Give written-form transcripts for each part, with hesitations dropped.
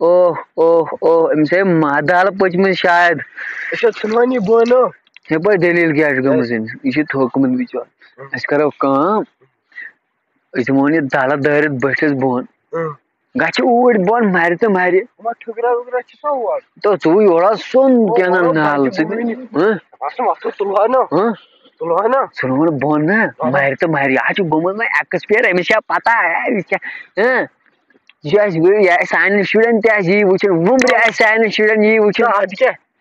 اوہ اوہ اوہ أمِس ہے مادال پٔچمٕژ شاید اچھا ژھٕنوانی بانو یپٲرۍ دٔلیٖل کیٛاہ چھِ گٔمٕژ أمِس یہِ چھُ تھوٚکمُت بِچور أسۍ کرو کٲم أسۍ دِمہون یہِ دَلہٕ دٲرِتھ بٔٹھِس بۄن گژھِ اوٗرۍ بۄن مَرِ تہٕ مَرِ ما ٹھُکرا وُکرا چھُسا اور تو ژٕ یورا سوٚن کینٛہہ نالہٕ ژٕ تُلہٕ ژھٕنون بۄن نا مَرِ تہٕ مَرِ یہِ حظ چھُ گوٚمُت وۄنۍ ایٚکٕسپیر أمِس چھا پتہ یہِ چھا یہِ چھُ اَسہِ یہِ سانٮ۪ن شُرٮ۪ن تہِ آسہِ یی وٕچھُن وُمبرِ آسہِ سانٮ۪ن شُرٮ۪ن یی وٕچھُن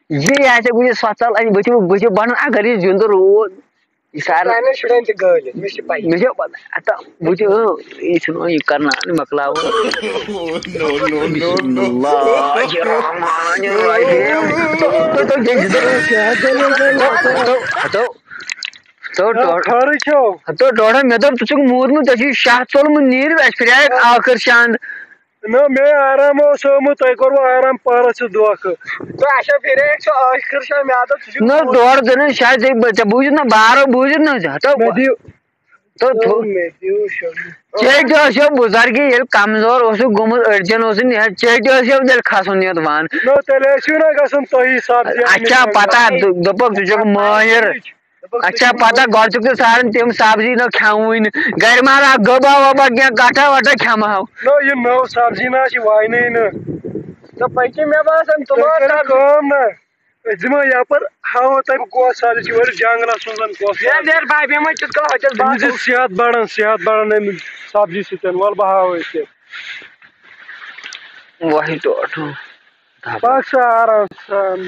یہِ آسہِ وٕچھُن سۄژَل بہٕ چھُ بَنان اگر یہِ زِنٛدٕ روٗد یہِ سارنٕے شُرٮ۪ن تہِ گٲلِتھ مےٚ چھِ پَے مےٚ چھِ پتہ ہتا بہٕ چھُ یہِ ژھٕنون یہِ کرناونہِ مۄکلاوُن خٲرٕے چھو ہتو ڈوڑا مےٚ دوٚپ ژٕ چھُکھ موٗدمُت ژےٚ چھُے شاہ ژوٚلمُت نیٖرِتھ اَسہِ پھِریٛاے آخر چانٛد نہ مےٚ آرام اوس آمُت تۄہہِ کوٚروٕ آرام پارَس سۭتۍ دھوکہٕ تہٕ اچھا پھِریٛاک سُہ ٲخر چھا مےٚ دوٚپ ژٕ چھُکھ نہ ڈوڑ دِنہٕ شاید ژےٚ بوٗزِتھ نہ بارو بوٗزِتھ نہ ہتو چیٚٹۍ ٲسِو بُزرگی ییٚلہِ کمزور اوسُکھ گوٚمُت أڑجن اوسُن چیٚٹۍ ٲسِو تیٚلہِ کھسُن یتھ وَن تیٚلہِ ٲسِو نا گژھُن تُہی سبزی اچھا پتہ دوٚپُکھ ژٕ چھُکھ مٲہِر اچھا پتہ گۄڈٕ چھُکھ ژٕ ساران تِم سبزی نہ کھٮ۪وٕنۍ گرِ ما رکھ گٔبا وبا کینٛہہ کٹھا وٹھا کھٮ۪مہٕ ہاو نہ یہِ نٔو سبزی نہ چھِ واینٕے نہٕ تہٕ پٔکِو مےٚ باسان کٲم نہ أسۍ دِمو یپٲرۍ ہاوو تۄہہِ بہٕ کۄس سبزی چھِ اورٕ جنگلس منٛز کۄس أمِس چھِ صحت بڑان اَمہِ سبزی سۭتۍ وَلہٕ بہٕ ہاوَے ژےٚ وہی ٹوٹھ پَک سا آرام سان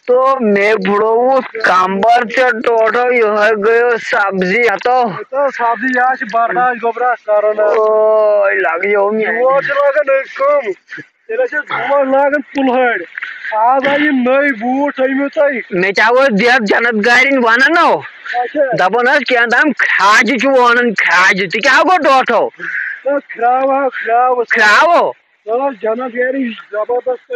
تو میں بڑووُس کمبر ژےٚ ٹوٹھو یِہوے گٔیو سبزی ہتو سبزی یہِ حظ چھِ برداش گوٚبرا کرُن اوے لگیو مےٚ اور چھِ لاگان أسۍ کٲم تیٚلہِ ٲسۍ أسۍ برونٛٹھ لاگان پُلہٲڑۍ آز آیہِ یِم نٔوۍ بوٗٹھ أنۍمٕتۍ تۄہہِ مےٚ کیٛاہ اوس دیت جنت گارِنۍ ونان دپان ٲسۍ کینٛہہ تام کھراجہِ چھُ اونان کھراجہِ تہِ کیٛاہ گوٚو ٹوٹھو کھراوو جنت گارِنۍ زبردست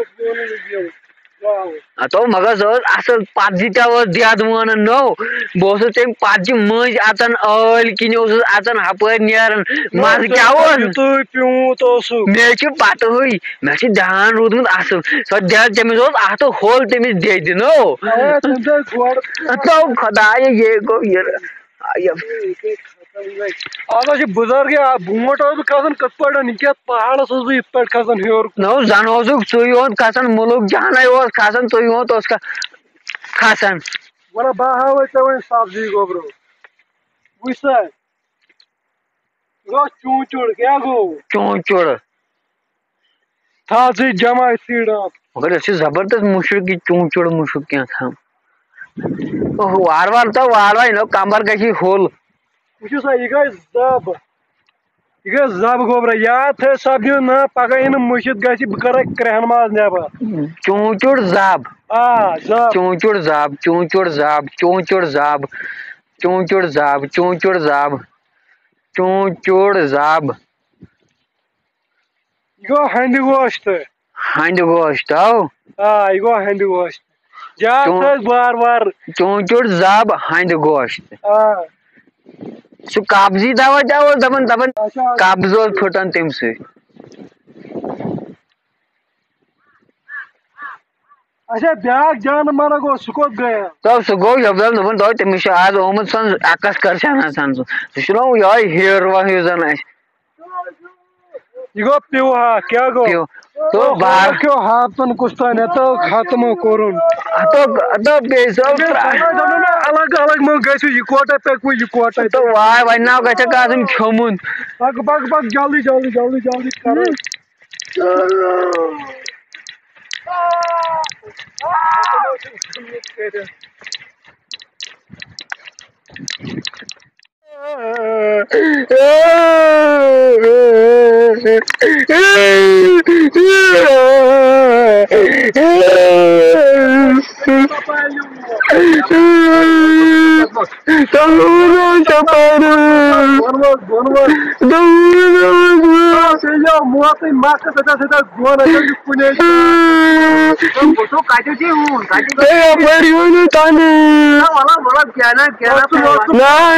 ہتو مگر سۄ ٲس اصٕل پتجہِ تہِ ٲس دٮ۪د وونان نوٚو بہٕ اوسُس تمہِ پتجہِ مٔنٛزۍ اژان ٲلۍ کِنۍ اوسُس اژان ہپٲرۍ نیران مزٕ کیٛاہ اوس مےٚ چھِ پتہٕ ہٕے مےٚ چھُ دھیان روٗدمُت اصٕل سۄ دٮ۪د تٔمِس اوس اَتھٕ ہوٚل تٔمِس دٮ۪دِ نو خۄدایا یے گوٚو یہِ آز حظ چھِ بُزرگی برونٛٹھ اوسُس بہٕ کھسان کِتھ پٲٹھۍ یہِ کیٛاہ پہاڑس اوسُس بہٕ یِتھ پٲٹھۍ کھسان ہیوٚر نو زن اوسُکھ ژٕے یوت کھسان مُلُک جانے اوس کھسان ژٕے یوت اوس کھسان وَلہٕ بہٕ ہاوَے ژےٚ وۄنۍ سبزی گوٚبرو وٕچھ سا یہِ گوٚو چوٗنٛچُڑ کیٛاہ گوٚو چوٗنٛچُڑ تھاو ژٕ جمع یِتھٕے ڈاپ مگر یہِ چھُ زبردست مُشُک یہِ چوٗنٛچُڑ مُشُک کینٛژھام وارٕ وارٕ تو وارٕ وارٕ یہِ نو کمبر گژھی ہوٚل وٕچھِو سا یہِ گژھِ زب گوٚبرا یاد تھٲیِو سبزی ہُنٛد ناو پگہہ یی نہٕ مٔشِد گژھِ بہٕ کرکھ کرٛٮ۪ہن ماز نٮ۪بر چوٗنٛچُڑ زب آ زب چوٗنٛچُڑ زب چوٗنٛچُڑ زب چوٗنٛچُڑ زب چوٗنٛچُڑ زب چوٗنٛچُڑ زب چوٗنٛچُڑ زب یہِ گوٚو ہندِ گوشتہٕ ہندِ گوشتو آ یہِ گوٚو ہندِ گوشت یاد تھٲیِو بار بار چوٗنٛچُڑ زب ہندِ گوشت آ سُہ قبضی دوا تہِ اوس دپان قبض اوس پھٕٹان تمہِ سۭتۍ اچھا بیٛاکھ جانہٕ مرگ اوس سُہ کوٚت گٔیو تو سُہ گوٚو یپٲرۍ دوٚپُن تٔمِس چھُ آز آمُت سۄ ایٚکسکرشن آسان سُہ چھُ نہ یہوے ہیٖروا ہیوٗ زن آسہِ یہِ گوٚو پیوٗ ہاکھ کیٛاہ گوٚو ہاپتن کُستام ختم کوٚرُن الگ الگ مہ گژھِو یِکوٹے پٔکوٕ یِکوٹے واے وۄنۍ نا گژھکھ آسُن کھیوٚمُت پک جلدی جلدی جلدی جلدی کرو موتٕے مَکھٕ سۭتۍ کُنے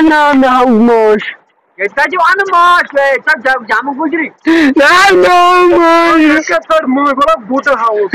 نہ مےٚ ہاو موش Kita jual emas, kita jamu gujri. Kata mau bola buta haus.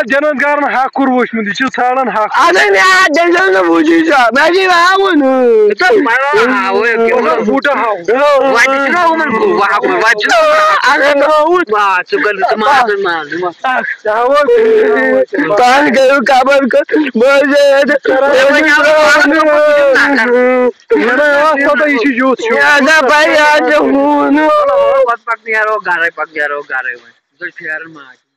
Jangan hakur wis mun dicu salan hak. Ada ne jangan buji sa. Bagi awon. Buta haus. Garai